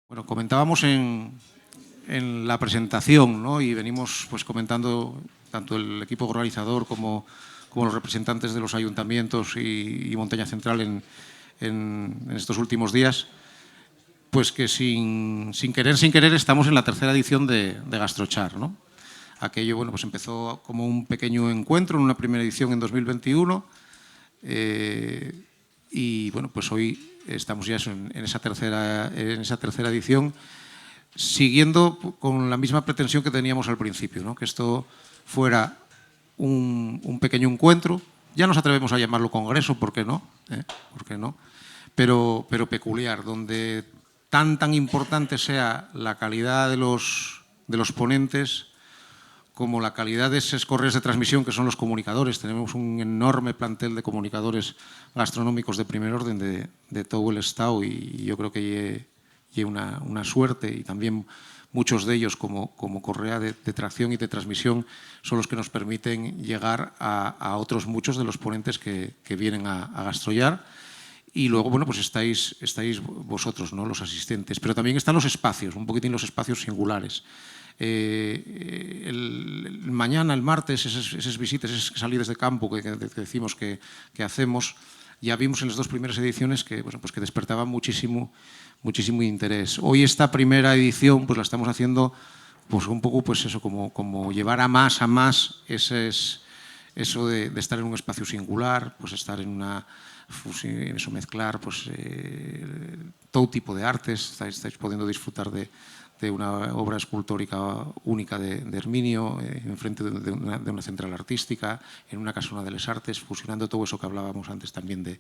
Bueno, comentábamos en la presentación, ¿no? Y venimos pues comentando tanto el equipo organizador como los representantes de los ayuntamientos y Montaña Central en estos últimos días, pues que sin querer estamos en la tercera edición de Gastrochar, ¿no? Aquello, bueno, pues empezó como un pequeño encuentro en una primera edición en 2021 y bueno, pues hoy estamos ya en esa tercera edición, siguiendo con la misma pretensión que teníamos al principio, ¿no? Que esto fuera un pequeño encuentro. Ya nos atrevemos a llamarlo congreso, ¿por qué no? ¿Por qué no? Pero peculiar, donde tan importante sea la calidad de los ponentes como la calidad de esos correos de transmisión que son los comunicadores. Tenemos un enorme plantel de comunicadores gastronómicos de primer orden de todo el Estado y yo creo que hay una suerte, y también muchos de ellos como correa de tracción y de transmisión son los que nos permiten llegar a otros muchos de los ponentes que vienen a Gastrollar. Y luego, bueno, pues estáis vosotros, ¿no? Los asistentes. Pero también están los espacios, un poquitín los espacios singulares. Mañana, el martes, esas visitas, esas salidas de campo que decimos que hacemos, ya vimos en las dos primeras ediciones que, bueno, pues que despertaban muchísimo interés. Hoy esta primera edición pues la estamos haciendo pues un poco pues eso, como llevar a más eso de estar en un espacio singular, pues estar en una eso, mezclar pues todo tipo de artes. Estáis pudiendo disfrutar de una obra escultórica única de Herminio, enfrente de una central artística, en una casona de les artes, fusionando todo eso que hablábamos antes también de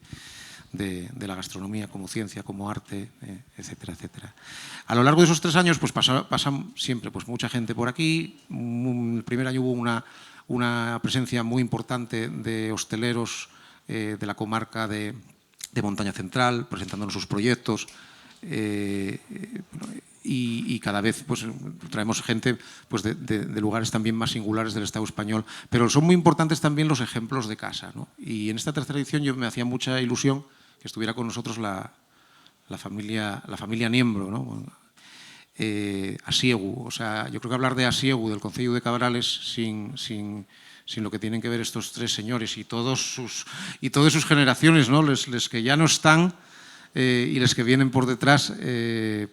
la gastronomía como ciencia, como arte, etcétera, etcétera. A lo largo de esos 3 años pues pasan siempre pues mucha gente por aquí. El primer año hubo una presencia muy importante de hosteleros de la comarca de Montaña Central, presentándonos sus proyectos. Y cada vez pues traemos gente pues de lugares también más singulares del Estado español, pero son muy importantes también los ejemplos de casa, ¿no? Y en esta tercera edición me hacía mucha ilusión que estuviera con nosotros la familia Niembro, ¿no? Asiegu, o sea, yo creo que hablar de Asiegu, del Concello de Cabrales, sin lo que tienen que ver estos 3 señores y todas sus generaciones, ¿no? Les que ya no están y los que vienen por detrás,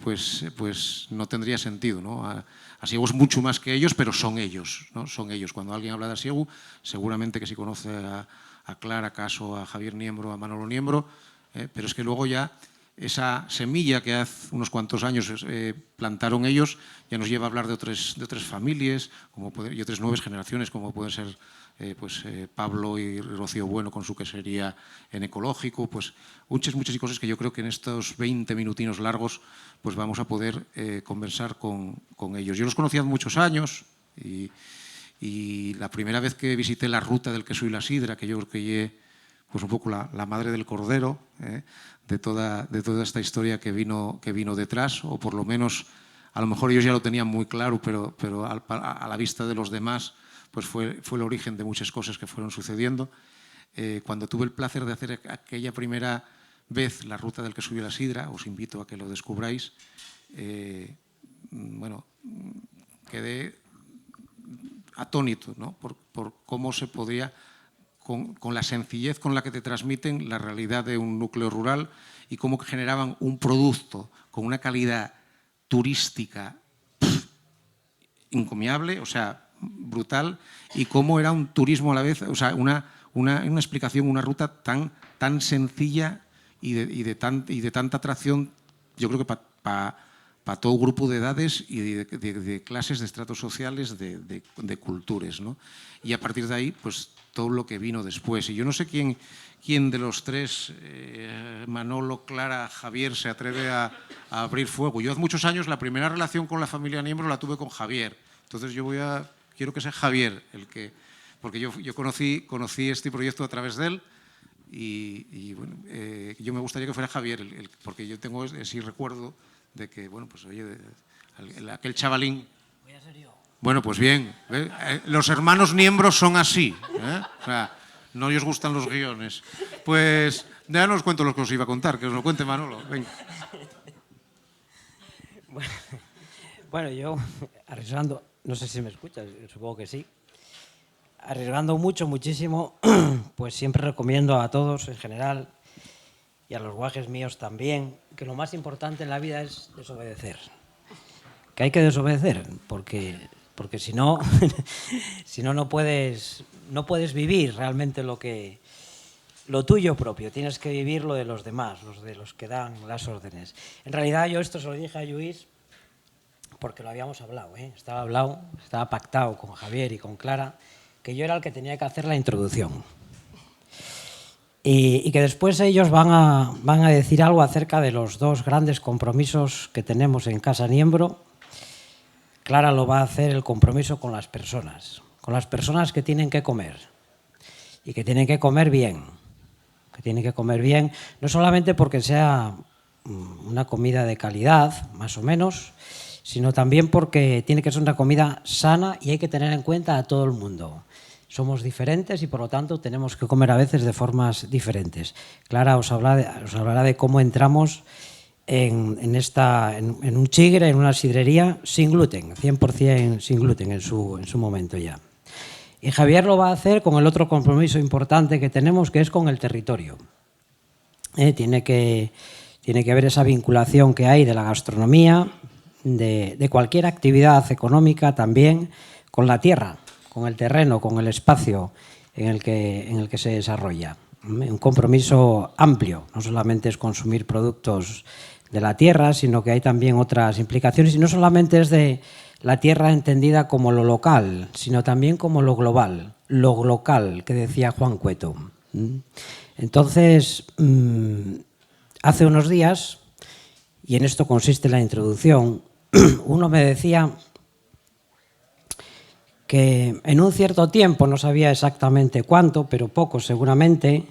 pues no tendría sentido, ¿no? Asiegu es mucho más que ellos, pero son ellos, ¿no? Son ellos. Cuando alguien habla de Asiegu, seguramente que sí conoce a Clara Caso, a Javier Niembro, a Manolo Niembro, pero es que luego ya esa semilla que hace unos cuantos años plantaron ellos ya nos lleva a hablar de otras familias y otras nuevas generaciones, como pueden ser Pablo y Rocío Bueno con su quesería en ecológico, pues muchas cosas que yo creo que en estos 20 minutinos largos pues vamos a poder conversar con ellos. Yo los conocí hace muchos años y la primera vez que visité la ruta del queso y la sidra, que yo creo que pues un poco la madre del cordero de toda esta historia que vino detrás, o por lo menos a lo mejor ellos ya lo tenían muy claro, pero a la vista de los demás pues fue el origen de muchas cosas que fueron sucediendo. Cuando tuve el placer de hacer aquella primera vez la ruta del queso y la sidra, os invito a que lo descubráis, bueno, quedé atónito, ¿no? por cómo se podía, con la sencillez con la que te transmiten la realidad de un núcleo rural y cómo generaban un producto con una calidad turística encomiable, o sea, brutal, y cómo era un turismo a la vez, o sea, una explicación, una ruta tan sencilla y de tanta atracción, yo creo que para todo grupo de edades y de clases, de estratos sociales, de culturas, ¿no? Y a partir de ahí, pues todo lo que vino después. Y yo no sé quién de los 3, Manolo, Clara, Javier, se atreve a abrir fuego. Yo hace muchos años la primera relación con la familia Niembro la tuve con Javier. Entonces quiero que sea Javier el que, porque yo conocí este proyecto a través de él y bueno, yo me gustaría que fuera Javier, porque yo tengo ese recuerdo de que, bueno, pues oye, aquel chavalín. Voy a ser yo. Bueno, pues bien, los hermanos Niembros son así, o sea, no os gustan los guiones. Pues ya no os cuento lo que os iba a contar, que os lo cuente Manolo. Venga. Bueno, yo arriesgando, no sé si me escuchas, supongo que sí, arriesgando muchísimo, pues siempre recomiendo a todos en general y a los guajes míos también, que lo más importante en la vida es desobedecer. Que hay que desobedecer, porque si no, si no, no puedes vivir realmente lo tuyo propio. Tienes que vivir lo de los demás, de los que dan las órdenes. En realidad yo esto se lo dije a Lluís porque lo habíamos hablado, ¿eh? Estaba pactado con Javier y con Clara, que yo era el que tenía que hacer la introducción. Y que después ellos van a decir algo acerca de los dos grandes compromisos que tenemos en Casa Niembro. Clara lo va a hacer el compromiso con las personas que tienen que comer y que tienen que comer bien. Que tienen que comer bien, no solamente porque sea una comida de calidad, más o menos, sino también porque tiene que ser una comida sana y hay que tener en cuenta a todo el mundo. Somos diferentes y por lo tanto tenemos que comer a veces de formas diferentes. Clara os hablará de cómo entramos en un chigre, en una sidrería sin gluten, 100% sin gluten en su momento ya. Y Javier lo va a hacer con el otro compromiso importante que tenemos, que es con el territorio. Tiene que ver esa vinculación que hay de la gastronomía, de cualquier actividad económica también, con la tierra, con el terreno, con el espacio en el que se desarrolla. Un compromiso amplio, no solamente es consumir productos de la tierra, sino que hay también otras implicaciones, y no solamente es de la tierra entendida como lo local, sino también como lo global, lo local, que decía Juan Cueto. Entonces, hace unos días, y en esto consiste la introducción, uno me decía que en un cierto tiempo, no sabía exactamente cuánto, pero poco seguramente,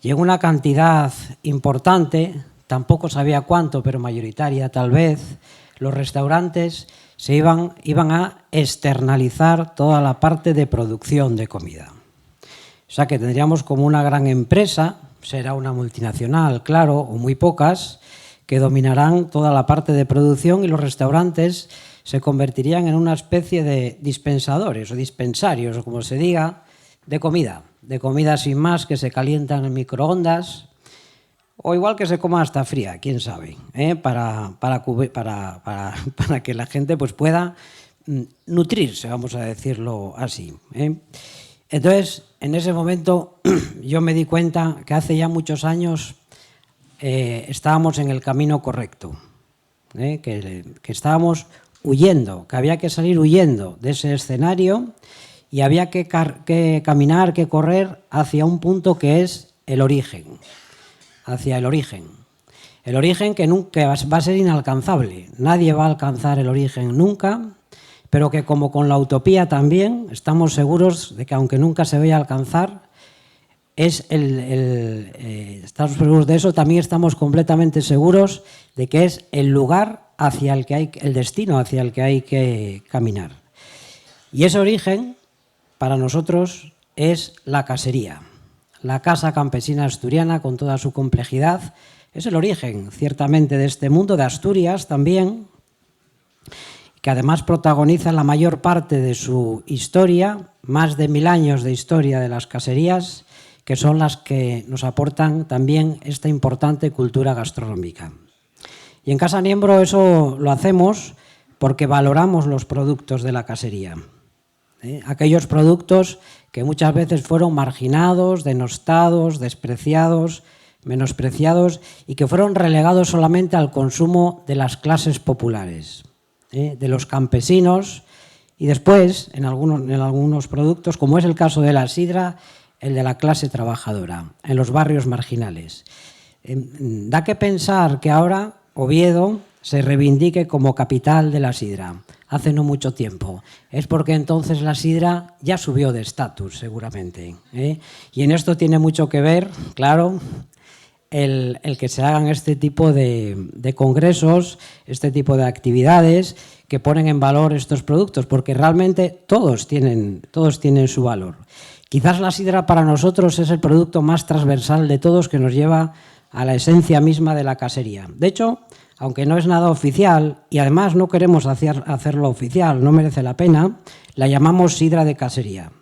llegó una cantidad importante, tampoco sabía cuánto, pero mayoritaria tal vez, los restaurantes se iban a externalizar toda la parte de producción de comida. O sea que tendríamos como una gran empresa, será una multinacional, claro, o muy pocas, que dominarán toda la parte de producción y los restaurantes se convertirían en una especie de dispensadores o dispensarios, o como se diga, de comida sin más, que se calientan en microondas, o igual que se coma hasta fría, quién sabe, para que la gente pues pueda nutrirse, vamos a decirlo así. Entonces, en ese momento yo me di cuenta que hace ya muchos años estábamos en el camino correcto, que estábamos huyendo, que había que salir huyendo de ese escenario y había que caminar, que correr hacia un punto que es el origen. Hacia el origen. El origen que nunca va a ser inalcanzable. Nadie va a alcanzar el origen nunca, pero que como con la utopía también estamos seguros de que aunque nunca se vaya a alcanzar, estamos seguros de eso, también estamos completamente seguros de que es el lugar hacia el que hay, el destino hacia el que hay que caminar. Y ese origen, para nosotros, es la casería. La casa campesina asturiana, con toda su complejidad, es el origen, ciertamente, de este mundo, de Asturias también, que además protagoniza la mayor parte de su historia, más de 1000 años de historia de las caserías, que son las que nos aportan también esta importante cultura gastronómica. Y en Casa Niembro eso lo hacemos porque valoramos los productos de la casería. Aquellos productos que muchas veces fueron marginados, denostados, despreciados, menospreciados y que fueron relegados solamente al consumo de las clases populares, de los campesinos y después, en algunos productos, como es el caso de la sidra, el de la clase trabajadora, en los barrios marginales. Da que pensar que ahora Oviedo se reivindique como capital de la sidra. Hace no mucho tiempo. Es porque entonces la sidra ya subió de estatus, seguramente. Y en esto tiene mucho que ver, claro, el que se hagan este tipo de congresos, este tipo de actividades que ponen en valor estos productos, porque realmente todos tienen su valor. Quizás la sidra para nosotros es el producto más transversal de todos, que nos lleva a la esencia misma de la casería. De hecho, aunque no es nada oficial y además no queremos hacerlo oficial, no merece la pena, la llamamos sidra de casería.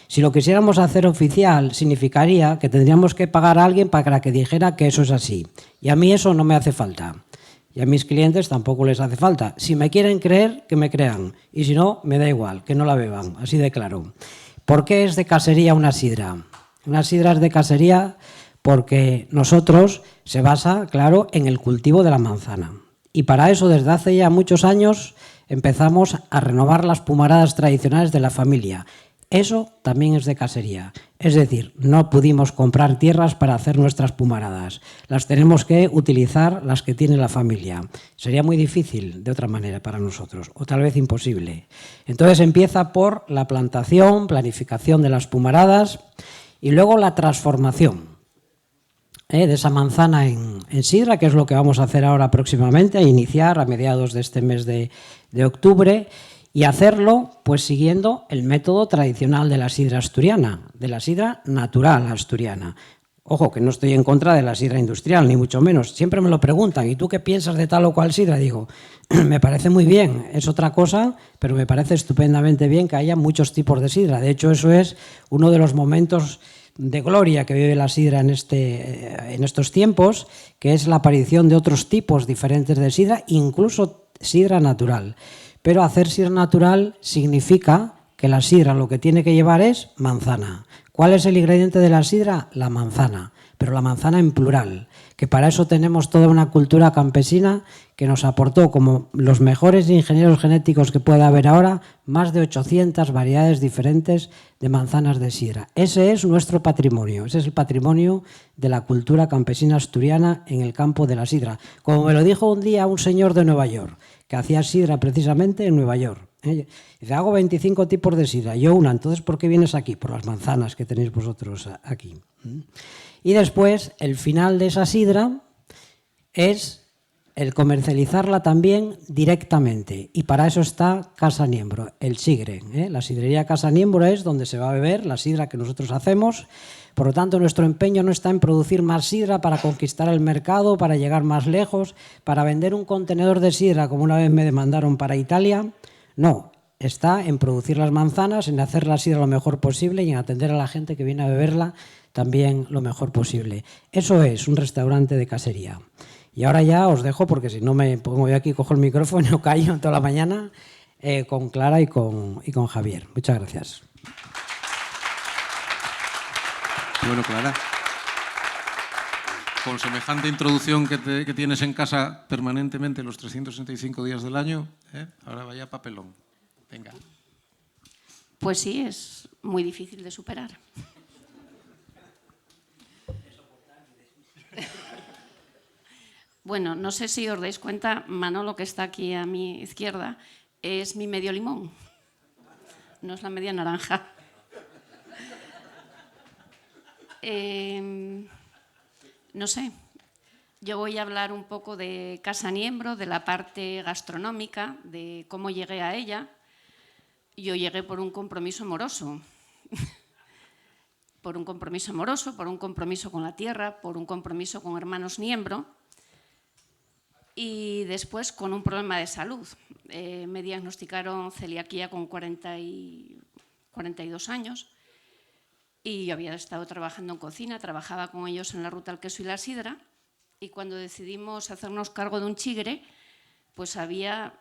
Si lo quisiéramos hacer oficial, significaría que tendríamos que pagar a alguien para que dijera que eso es así. Y a mí eso no me hace falta. Y a mis clientes tampoco les hace falta. Si me quieren creer, que me crean. Y si no, me da igual, que no la beban, así de claro. ¿Por qué es de casería una sidra? Una sidra es de casería porque nosotros se basa, claro, en el cultivo de la manzana. Y para eso, desde hace ya muchos años, empezamos a renovar las pumaradas tradicionales de la familia. Eso también es de casería. Es decir, no pudimos comprar tierras para hacer nuestras pumaradas. Las tenemos que utilizar las que tiene la familia. Sería muy difícil de otra manera para nosotros, o tal vez imposible. Entonces empieza por la plantación, planificación de las pumaradas y luego la transformación de esa manzana en sidra, que es lo que vamos a hacer ahora próximamente, a iniciar a mediados de este mes de octubre, y hacerlo pues siguiendo el método tradicional de la sidra asturiana, de la sidra natural asturiana. Ojo, que no estoy en contra de la sidra industrial, ni mucho menos. Siempre me lo preguntan, ¿y tú qué piensas de tal o cual sidra? Digo, me parece muy bien, es otra cosa, pero me parece estupendamente bien que haya muchos tipos de sidra. De hecho, eso es uno de los momentos de gloria que vive la sidra en estos tiempos, que es la aparición de otros tipos diferentes de sidra, incluso sidra natural. Pero hacer sidra natural significa que la sidra lo que tiene que llevar es manzana. ¿Cuál es el ingrediente de la sidra? La manzana, pero la manzana en plural, que para eso tenemos toda una cultura campesina que nos aportó, como los mejores ingenieros genéticos que pueda haber ahora, más de 800 variedades diferentes de manzanas de sidra. Ese es nuestro patrimonio, ese es el patrimonio de la cultura campesina asturiana en el campo de la sidra. Como me lo dijo un día un señor de Nueva York, que hacía sidra precisamente en Nueva York. Dice, hago 25 tipos de sidra, yo una, entonces ¿por qué vienes aquí? Por las manzanas que tenéis vosotros aquí. Y después, el final de esa sidra es el comercializarla también directamente. Y para eso está Casa Niembro, el sigre. La sidrería Casa Niembro es donde se va a beber la sidra que nosotros hacemos. Por lo tanto, nuestro empeño no está en producir más sidra para conquistar el mercado, para llegar más lejos, para vender un contenedor de sidra, como una vez me demandaron para Italia. No, está en producir las manzanas, en hacer la sidra lo mejor posible y en atender a la gente que viene a beberla también lo mejor posible. Eso es un restaurante de casería. Y ahora ya os dejo, porque si no me pongo yo aquí, cojo el micrófono y no callo toda la mañana, con Clara y con Javier. Muchas gracias. Bueno, Clara, con semejante introducción que tienes en casa permanentemente los 365 días del año, ahora vaya papelón. Venga. Pues sí, es muy difícil de superar. Bueno, no sé si os dais cuenta, Manolo, que está aquí a mi izquierda, es mi medio limón. No es la media naranja. No sé, yo voy a hablar un poco de Casa Niembro, de la parte gastronómica, de cómo llegué a ella. Yo llegué por un compromiso amoroso. Por un compromiso amoroso, por un compromiso con la tierra, por un compromiso con hermanos Niembro y después con un problema de salud. Me diagnosticaron celiaquía con 42 años y yo había estado trabajando en cocina, trabajaba con ellos en la ruta al queso y la sidra y cuando decidimos hacernos cargo de un chigre, pues había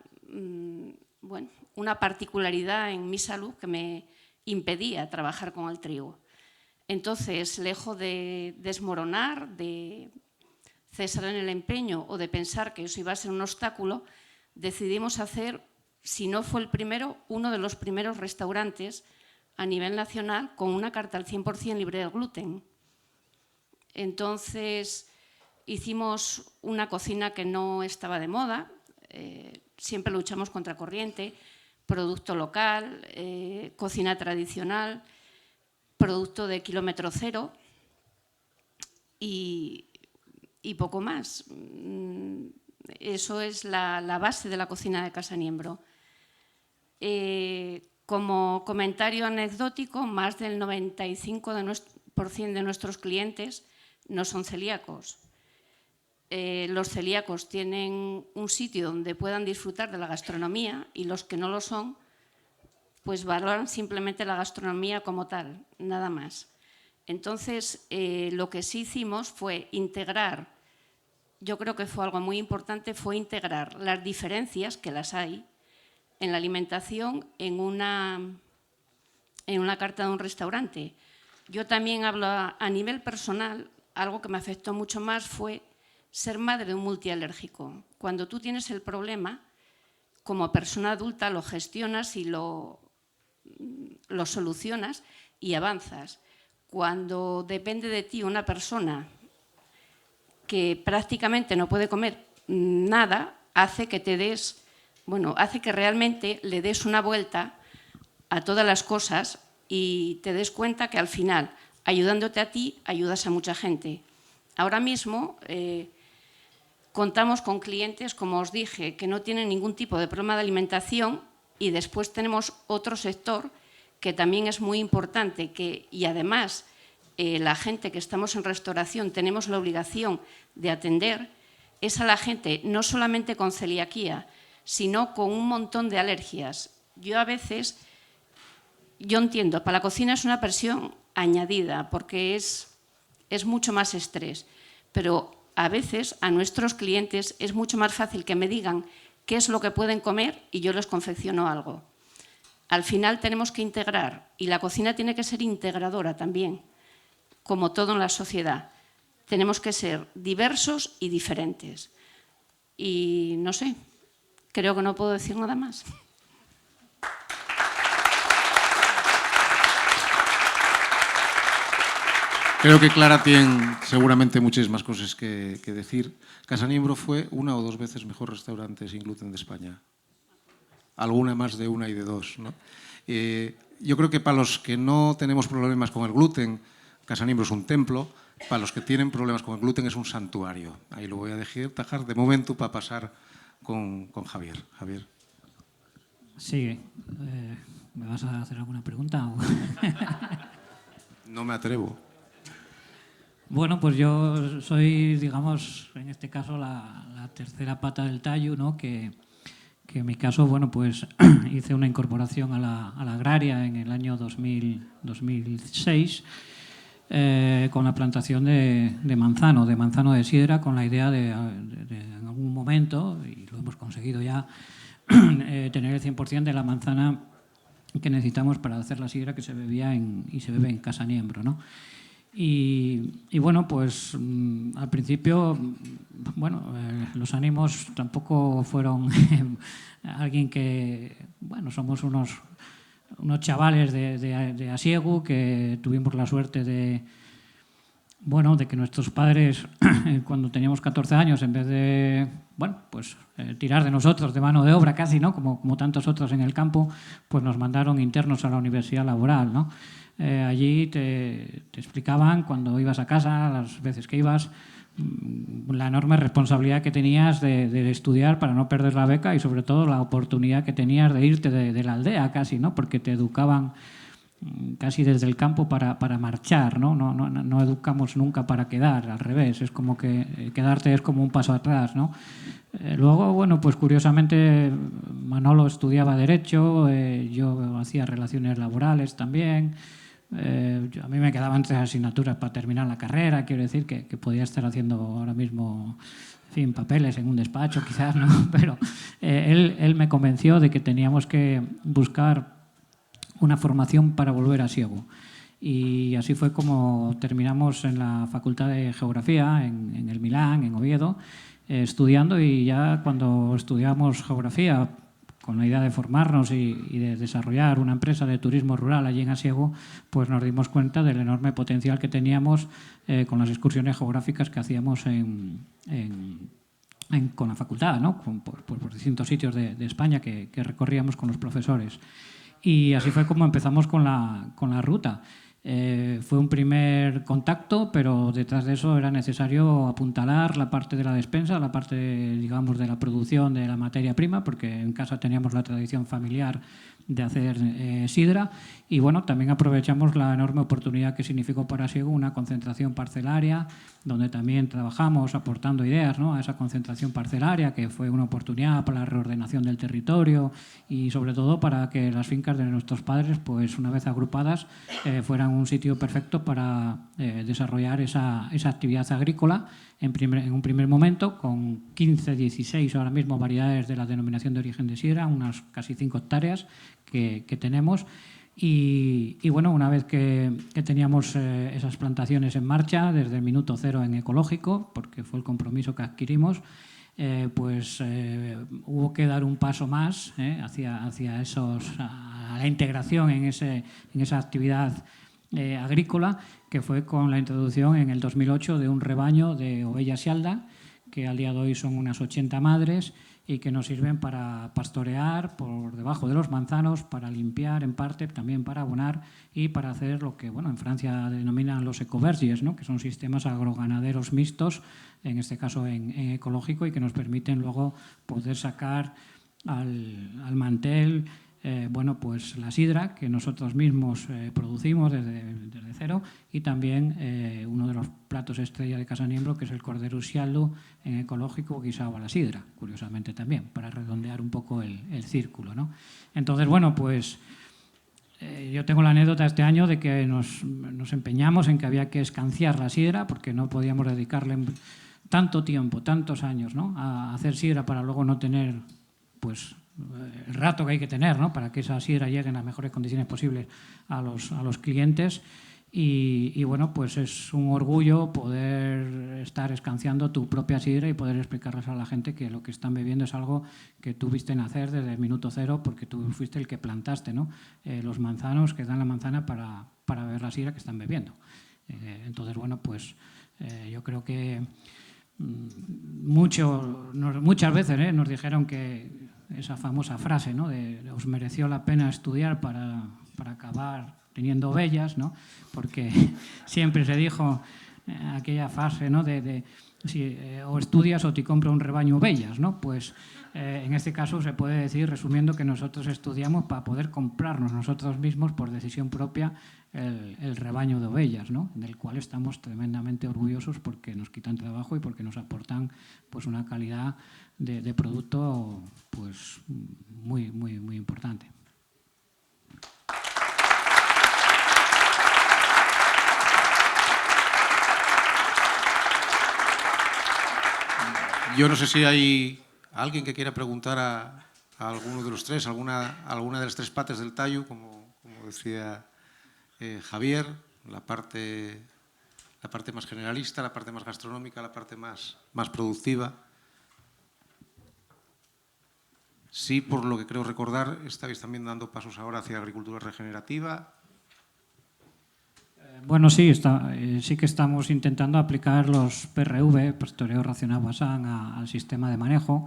una particularidad en mi salud que me impedía trabajar con el trigo. Entonces, lejos de desmoronar, de cesar en el empeño o de pensar que eso iba a ser un obstáculo, decidimos hacer, si no fue el primero, uno de los primeros restaurantes a nivel nacional con una carta al 100% libre de gluten. Entonces, hicimos una cocina que no estaba de moda, siempre luchamos contra corriente, producto local, cocina tradicional, producto de kilómetro cero y poco más. Eso es la base de la cocina de Casa Niembro. Como comentario anecdótico, más del 95% de nuestros clientes no son celíacos. los celíacos tienen un sitio donde puedan disfrutar de la gastronomía y los que no lo son, pues valoran simplemente la gastronomía como tal, nada más. Entonces, lo que sí hicimos fue integrar, yo creo que fue algo muy importante, fue integrar las diferencias, que las hay, en la alimentación en una carta de un restaurante. Yo también hablo a nivel personal, algo que me afectó mucho más fue ser madre de un multialérgico. Cuando tú tienes el problema, como persona adulta lo gestionas y lo solucionas y avanzas. Cuando depende de ti una persona que prácticamente no puede comer nada, hace que hace que realmente le des una vuelta a todas las cosas y te des cuenta que al final, ayudándote a ti, ayudas a mucha gente. Ahora mismo contamos con clientes, como os dije, que no tienen ningún tipo de problema de alimentación, y después tenemos otro sector que también es muy importante, y además la gente que estamos en restauración tenemos la obligación de atender, es a la gente no solamente con celiaquía, sino con un montón de alergias. Yo entiendo, para la cocina es una presión añadida porque es mucho más estrés, pero a veces a nuestros clientes es mucho más fácil que me digan qué es lo que pueden comer y yo les confecciono algo. Al final tenemos que integrar, y la cocina tiene que ser integradora también, como todo en la sociedad. Tenemos que ser diversos y diferentes. Y no sé, creo que no puedo decir nada más. Creo que Clara tiene seguramente muchísimas cosas que decir. Casaniembro fue 1 o 2 veces mejor restaurante sin gluten de España. Alguna más de 1 y de 2, ¿no? Yo creo que para los que no tenemos problemas con el gluten, Casaniembro es un templo. Para los que tienen problemas con el gluten es un santuario. Ahí lo voy a dejar de momento para pasar con Javier. Javier. Sí. ¿Me vas a hacer alguna pregunta? No me atrevo. Bueno, pues yo soy, digamos, en este caso la tercera pata del tallo, ¿no? Que en mi caso, bueno, pues hice una incorporación a la agraria en el año 2006 con la plantación de manzano de sidra, con la idea de en algún momento, y lo hemos conseguido ya, tener el 100% de la manzana que necesitamos para hacer la sidra que se bebía y se bebe en Casaniembro, ¿no? Y bueno, pues al principio, bueno, los ánimos tampoco fueron alguien que, bueno, somos unos chavales de Asiegu que tuvimos la suerte de que nuestros padres, cuando teníamos 14 años, en vez de, pues tirar de nosotros de mano de obra casi, ¿no? Como tantos otros en el campo, pues nos mandaron internos a la universidad laboral, ¿no? Allí te explicaban, cuando ibas a casa, las veces que ibas, la enorme responsabilidad que tenías de estudiar para no perder la beca, y sobre todo la oportunidad que tenías de irte de la aldea casi, ¿no? Porque te educaban casi desde el campo para marchar, ¿no? No educamos nunca para quedar, al revés, es como que quedarte es como un paso atrás, ¿no? Luego, bueno, pues curiosamente Manolo estudiaba Derecho, yo hacía Relaciones Laborales también. A mí me quedaban 3 asignaturas para terminar la carrera, quiero decir que podía estar haciendo ahora mismo, en fin, papeles en un despacho quizás, ¿no? Pero él me convenció de que teníamos que buscar una formación para volver a Asiegu. Y así fue como terminamos en la Facultad de Geografía, en el Milán, en Oviedo, estudiando, y ya cuando estudiamos Geografía, con la idea de formarnos y de desarrollar una empresa de turismo rural allí en Asiegu, pues nos dimos cuenta del enorme potencial que teníamos con las excursiones geográficas que hacíamos con la facultad, ¿no? Por distintos sitios de España que recorríamos con los profesores. Y así fue como empezamos con la ruta. Fue un primer contacto, pero detrás de eso era necesario apuntalar la parte de la despensa, la parte, digamos, de la producción de la materia prima, porque en casa teníamos la tradición familiar de hacer sidra, y bueno, también aprovechamos la enorme oportunidad que significó para Siego una concentración parcelaria, donde también trabajamos aportando ideas, ¿no?, a esa concentración parcelaria, que fue una oportunidad para la reordenación del territorio y sobre todo para que las fincas de nuestros padres, pues una vez agrupadas, fueran un sitio perfecto para desarrollar esa actividad agrícola en un primer momento, con 15, 16 ahora mismo variedades de la denominación de origen de sidra, unas casi 5 hectáreas que tenemos. Y bueno, una vez que teníamos esas plantaciones en marcha, desde el minuto cero en ecológico, porque fue el compromiso que adquirimos, hubo que dar un paso más hacia a la integración en esa actividad agrícola, que fue con la introducción en el 2008 de un rebaño de ovejas Sialda, que al día de hoy son unas 80 madres y que nos sirven para pastorear por debajo de los manzanos, para limpiar en parte, también para abonar y para hacer lo que en Francia denominan los ecovergies, ¿no?, que son sistemas agroganaderos mixtos, en este caso en ecológico, y que nos permiten luego poder sacar al mantel pues la sidra que nosotros mismos producimos desde cero, y también uno de los platos estrella de Casa Niembro, que es el cordero Sialdo en ecológico guisado a la sidra, curiosamente también, para redondear un poco el círculo, ¿no? Entonces, yo tengo la anécdota este año de que nos empeñamos en que había que escanciar la sidra, porque no podíamos dedicarle tanto tiempo, tantos años, ¿no?, a hacer sidra para luego no tener el rato que hay que tener, ¿no?, para que esa sidra llegue en las mejores condiciones posibles a los clientes. Y es un orgullo poder estar escanciando tu propia sidra y poder explicarles a la gente que lo que están bebiendo es algo que tú viste nacer desde el minuto cero, porque tú fuiste el que plantaste, ¿no?, los manzanos que dan la manzana para beber la sidra que están bebiendo. Entonces, yo creo que muchas veces nos dijeron que esa famosa frase, ¿no?, de os mereció la pena estudiar para acabar teniendo ovejas, ¿no?, porque siempre se dijo aquella frase, ¿no?, de si o estudias o te compra un rebaño ovejas, ¿no? Pues en este caso se puede decir, resumiendo, que nosotros estudiamos para poder comprarnos nosotros mismos por decisión propia el rebaño de ovejas, ¿no?, del cual estamos tremendamente orgullosos, porque nos quitan trabajo y porque nos aportan una calidad de producto muy, muy, muy importante. Yo no sé si hay alguien que quiera preguntar a alguno de los tres, alguna de las tres patas del tallo, como decía Javier, la parte más generalista, la parte más gastronómica, la parte más productiva. Sí, por lo que creo recordar, estáis también dando pasos ahora hacia la agricultura regenerativa. Sí que estamos intentando aplicar los PRV, pastoreo racional basán, al sistema de manejo.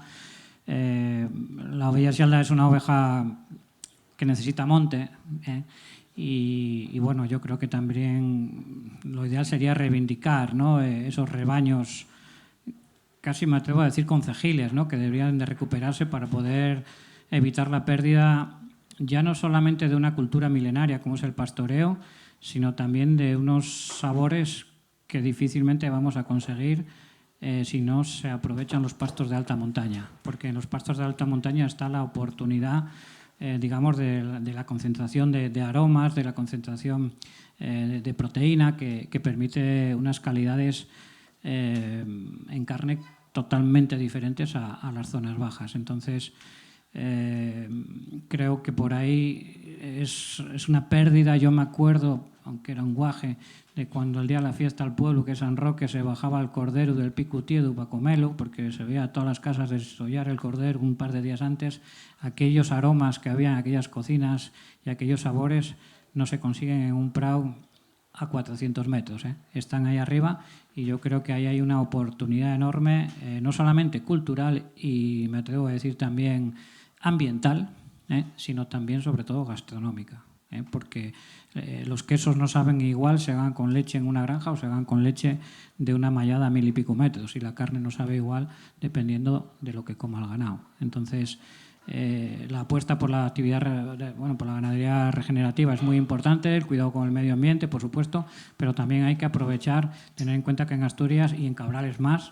La oveja Sialda es una oveja que necesita monte, y yo creo que también lo ideal sería reivindicar, ¿no?, esos rebaños, casi me atrevo a decir concejiles, ¿no?, que deberían de recuperarse para poder evitar la pérdida ya no solamente de una cultura milenaria como es el pastoreo, sino también de unos sabores que difícilmente vamos a conseguir si no se aprovechan los pastos de alta montaña, porque en los pastos de alta montaña está la oportunidad, digamos, de la concentración de aromas, de la concentración de proteína, que permite unas calidades en carne totalmente diferentes a las zonas bajas. Entonces, creo que por ahí es una pérdida. Yo me acuerdo, aunque era un guaje, de cuando el día de la fiesta al pueblo, que es San Roque, se bajaba el cordero del Pico Tiedu para comerlo, porque se veía todas las casas desollar el cordero un par de días antes. Aquellos aromas que había en aquellas cocinas y aquellos sabores no se consiguen en un prau a 400 metros. Están ahí arriba, y yo creo que ahí hay una oportunidad enorme, no solamente cultural y me atrevo a decir también ambiental, sino también sobre todo gastronómica. porque los quesos no saben igual si se hagan con leche en una granja o se hagan con leche de una mallada a 1000 y pico metros, y la carne no sabe igual dependiendo de lo que coma el ganado. Entonces, la apuesta por la actividad, por la ganadería regenerativa es muy importante, el cuidado con el medio ambiente, por supuesto, pero también hay que aprovechar, tener en cuenta que en Asturias y en Cabrales más,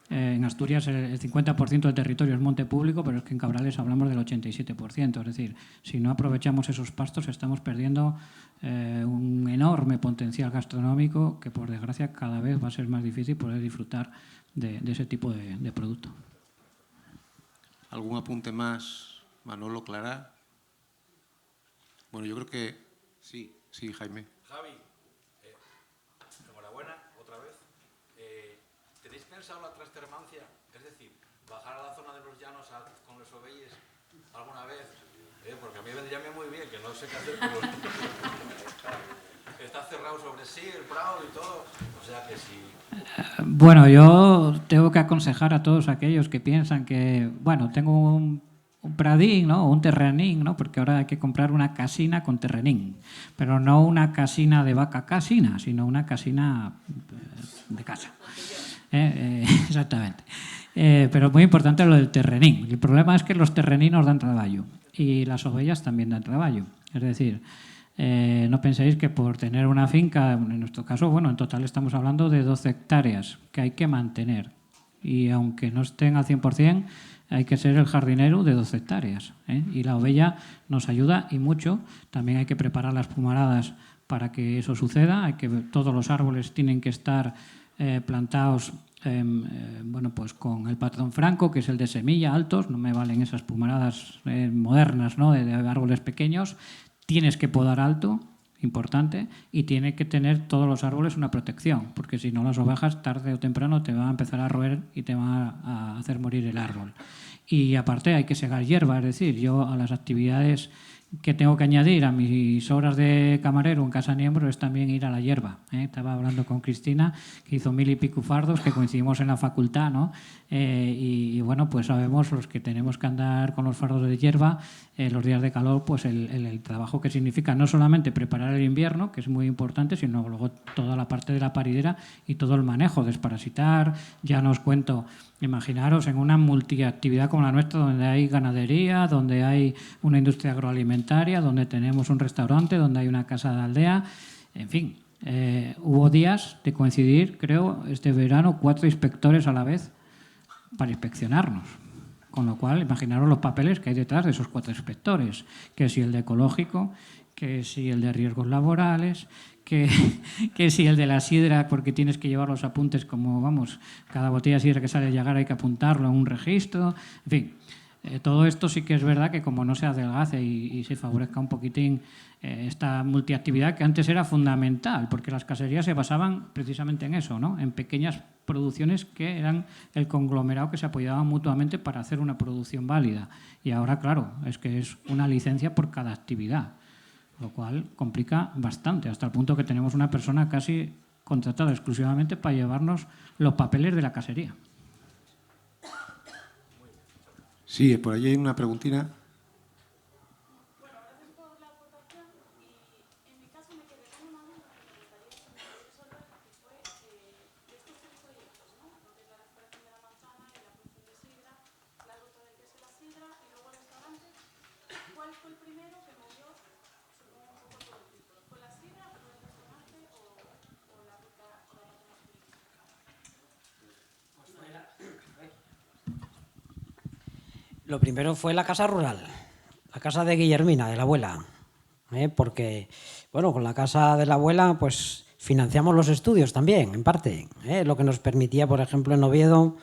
en Asturias el 50% del territorio es monte público, pero es que en Cabrales hablamos del 87%. Es decir, si no aprovechamos esos pastos estamos perdiendo un enorme potencial gastronómico que, por desgracia, cada vez va a ser más difícil poder disfrutar de ese tipo de producto. ¿Algún apunte más, Manolo, Clara? Bueno, yo creo que sí, Jaime. Javi, enhorabuena otra vez. ¿Tenéis pensado la transtermancia? Es decir, bajar a la zona de los llanos con los ovelles alguna vez. Porque a mí vendría muy bien, que no sé qué hacer con los... Está cerrado sobre sí, el prado y todo. O sea que sí. Bueno, yo tengo que aconsejar a todos aquellos que piensan que, tengo un pradín, ¿no? O un terrenín, ¿no? Porque ahora hay que comprar una casina con terrenín, pero no una casina de vaca casina, sino una casina de casa. Exactamente. Pero es muy importante lo del terrenín. El problema es que los terreninos dan trabajo y las ovellas también dan trabajo. Es decir, no penséis que por tener una finca, en nuestro caso, en total estamos hablando de 12 hectáreas que hay que mantener. Y aunque no estén al 100%, hay que ser el jardinero de 12 hectáreas. Y la ovella nos ayuda y mucho. También hay que preparar las pumaradas para que eso suceda. Todos los árboles tienen que estar plantados pues con el patrón franco, que es el de semilla, altos. No me valen esas pumaradas modernas, ¿no? de árboles pequeños. Tienes que podar alto, importante, y tiene que tener todos los árboles una protección, porque si no las ovejas tarde o temprano te van a empezar a roer y te van a hacer morir el árbol. Y aparte hay que segar hierba, es decir, yo a las actividades que tengo que añadir a mis horas de camarero en Casa Niembro es también ir a la hierba. Estaba hablando con Cristina, que hizo 1000 y pico fardos, que coincidimos en la facultad, ¿no? Y pues sabemos los que tenemos que andar con los fardos de hierba, los días de calor, pues el trabajo que significa no solamente preparar el invierno, que es muy importante, sino luego toda la parte de la paridera y todo el manejo, desparasitar. Ya no os cuento, imaginaros en una multiactividad como la nuestra, donde hay ganadería, donde hay una industria agroalimentaria, donde tenemos un restaurante, donde hay una casa de aldea, en fin. Hubo días de coincidir, creo, este verano, 4 inspectores a la vez para inspeccionarnos. Con lo cual, imaginaros los papeles que hay detrás de esos 4 inspectores, que si el de ecológico, que si el de riesgos laborales, que si el de la sidra, porque tienes que llevar los apuntes como, cada botella de sidra que sale a llegar hay que apuntarlo en un registro, en fin. Todo esto sí que es verdad que como no se adelgace y se favorezca un poquitín esta multiactividad, que antes era fundamental, porque las caserías se basaban precisamente en eso, ¿no? En pequeñas producciones que eran el conglomerado que se apoyaban mutuamente para hacer una producción válida. Y ahora, claro, es que es una licencia por cada actividad, lo cual complica bastante, hasta el punto que tenemos una persona casi contratada exclusivamente para llevarnos los papeles de la casería. Sí, por allí hay una preguntina. Bueno, gracias por la aportación y en mi caso me quedé con una duda que me gustaría resolver, que fue de estos 3 proyectos, ¿no? Lo que es la recuperación de la manzana y la producción de sidra, la ruta del queso y la sidra y luego el restaurante. ¿Cuál fue el primero que movió, supongo, un poco todo el título? ¿Fue la sidra, fue el restaurante o la ruta o la parte más turística? Lo primero fue la casa rural, la casa de Guillermina, de la abuela, porque, con la casa de la abuela, pues financiamos los estudios también, en parte, lo que nos permitía, por ejemplo, en Oviedo,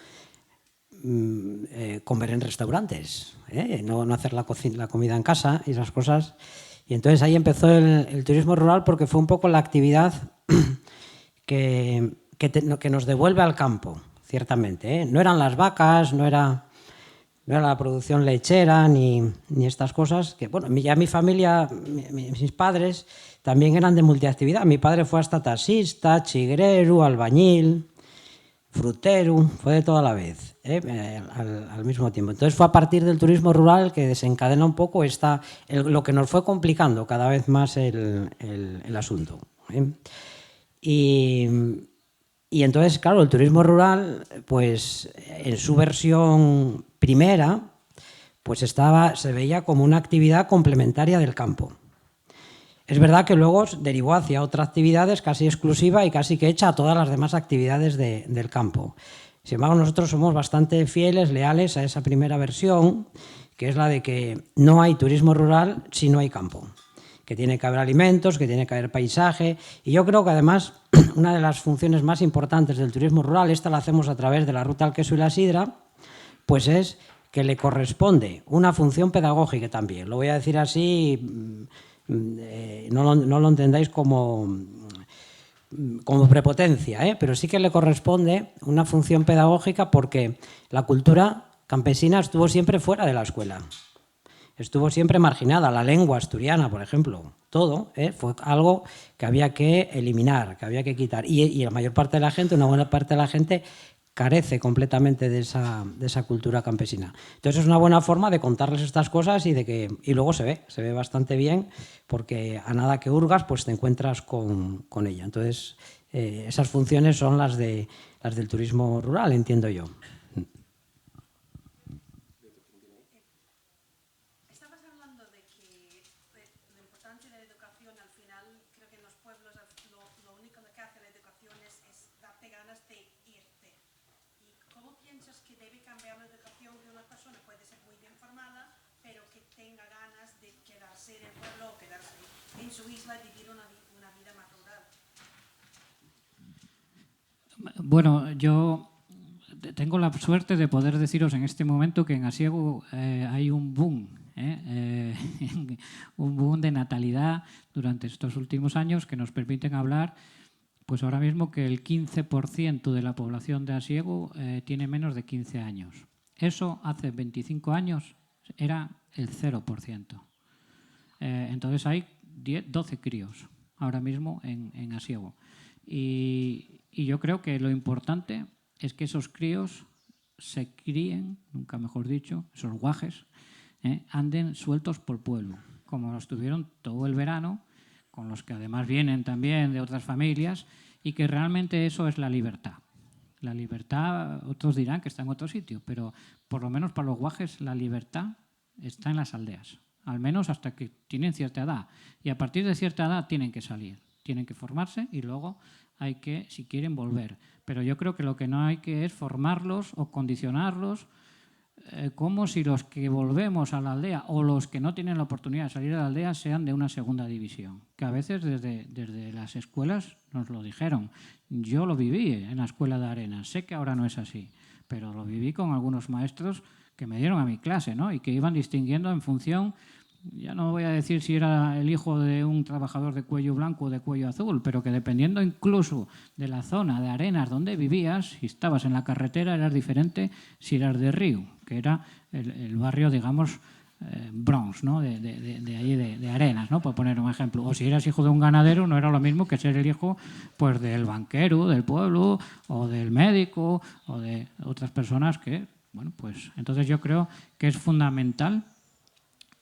comer en restaurantes, no hacer la comida en casa y esas cosas. Y entonces ahí empezó el turismo rural, porque fue un poco la actividad que nos devuelve al campo, ciertamente. No eran las vacas, no era la producción lechera ni estas cosas, que ya mi familia, mis padres también eran de multiactividad. Mi padre fue hasta taxista, chigrero, albañil, frutero, fue de toda la vez, al mismo tiempo. Entonces fue a partir del turismo rural que desencadena un poco lo que nos fue complicando cada vez más el asunto. Y entonces, claro, el turismo rural, pues en su versión primera, pues se veía como una actividad complementaria del campo. Es verdad que luego derivó hacia otras actividades casi exclusiva y casi que hecha a todas las demás actividades del campo. Sin embargo, nosotros somos bastante fieles, leales a esa primera versión, que es la de que no hay turismo rural si no hay campo, que tiene que haber alimentos, que tiene que haber paisaje. Y yo creo que además una de las funciones más importantes del turismo rural, esta la hacemos a través de la Ruta al Queso y la Sidra, pues es que le corresponde una función pedagógica también. Lo voy a decir así, no lo entendáis como prepotencia, pero sí que le corresponde una función pedagógica porque la cultura campesina estuvo siempre fuera de la escuela. Estuvo siempre marginada, la lengua asturiana, por ejemplo, todo fue algo que había que eliminar, que había que quitar. Y la mayor parte de la gente, una buena parte de la gente, carece completamente de esa cultura campesina. Entonces es una buena forma de contarles estas cosas y luego se ve bastante bien, porque a nada que hurgas, pues te encuentras con ella. Entonces esas funciones son las del turismo rural, entiendo yo. Estabas hablando de la importancia de la educación. Al final, creo que en los pueblos lo único que hace la educación es darte ganas de irte. ¿Y cómo piensas que debe cambiar la educación de una persona? Puede ser muy bien formada, pero que tenga ganas de quedarse en el pueblo o quedarse en su isla y vivir una vida más rural. Bueno, yo tengo la suerte de poder deciros en este momento que en Asiego hay un boom, un boom de natalidad durante estos últimos años que nos permiten hablar, pues ahora mismo que el 15% de la población de Asiego tiene menos de 15 años. Eso hace 25 años era el 0%. Entonces hay 12 críos ahora mismo en Asiego. Y yo creo que lo importante es que esos críos se críen, nunca mejor dicho, esos guajes, anden sueltos por pueblo, como lo estuvieron todo el verano, con los que además vienen también de otras familias, y que realmente eso es la libertad. La libertad, otros dirán que está en otro sitio, pero por lo menos para los guajes la libertad está en las aldeas, al menos hasta que tienen cierta edad. Y a partir de cierta edad tienen que salir, tienen que formarse y luego hay que, si quieren, volver. Pero yo creo que lo que no hay que es formarlos o condicionarlos como si los que volvemos a la aldea o los que no tienen la oportunidad de salir a la aldea sean de una segunda división. Que a veces desde las escuelas nos lo dijeron. Yo lo viví en la escuela de Arenas. Sé que ahora no es así, pero lo viví con algunos maestros que me dieron a mi clase, ¿no? Y que iban distinguiendo en función... Ya no voy a decir si era el hijo de un trabajador de cuello blanco o de cuello azul, pero que dependiendo incluso de la zona de Arenas donde vivías, si estabas en la carretera eras diferente si eras de Río, que era el barrio, digamos, Bronx, ¿no? de allí de Arenas, ¿no? Por poner un ejemplo. O si eras hijo de un ganadero, no era lo mismo que ser el hijo, pues, del banquero del pueblo o del médico o de otras personas que, bueno, pues entonces yo creo que es fundamental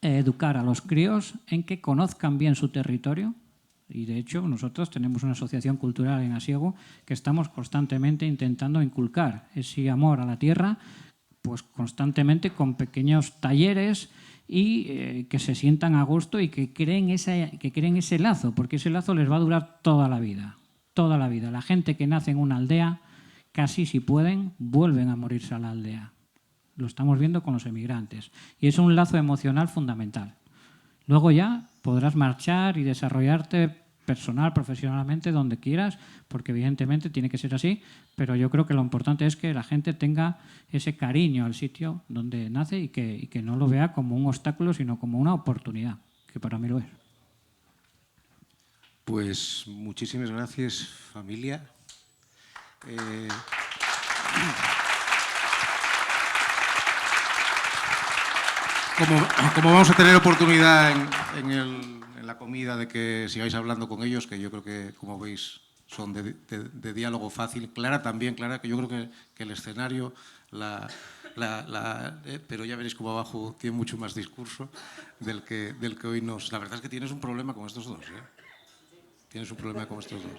educar a los críos en que conozcan bien su territorio. Y de hecho nosotros tenemos una asociación cultural en Asiego que estamos constantemente intentando inculcar ese amor a la tierra, pues constantemente con pequeños talleres y que se sientan a gusto y que creen ese lazo, porque ese lazo les va a durar toda la vida. Toda la vida. La gente que nace en una aldea, casi si pueden, vuelven a morirse a la aldea. Lo estamos viendo con los emigrantes. Y es un lazo emocional fundamental. Luego ya podrás marchar y desarrollarte personal, profesionalmente, donde quieras, porque evidentemente tiene que ser así, pero yo creo que lo importante es que la gente tenga ese cariño al sitio donde nace y que no lo vea como un obstáculo, sino como una oportunidad, que para mí lo es. Pues muchísimas gracias, familia. Como vamos a tener oportunidad en la comida de que sigáis hablando con ellos, que yo creo que, como veis, son de diálogo fácil. Clara también, Clara, que yo creo que el escenario, pero ya veréis como abajo tiene mucho más discurso del que hoy nos... La verdad es que tienes un problema con estos dos, ¿eh? Tienes un problema con estos dos.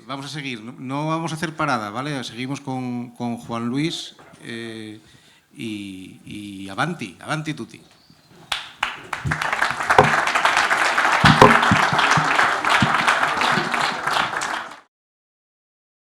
Vamos a seguir, no vamos a hacer parada, ¿vale? Seguimos con Juan Luis y avanti tutti.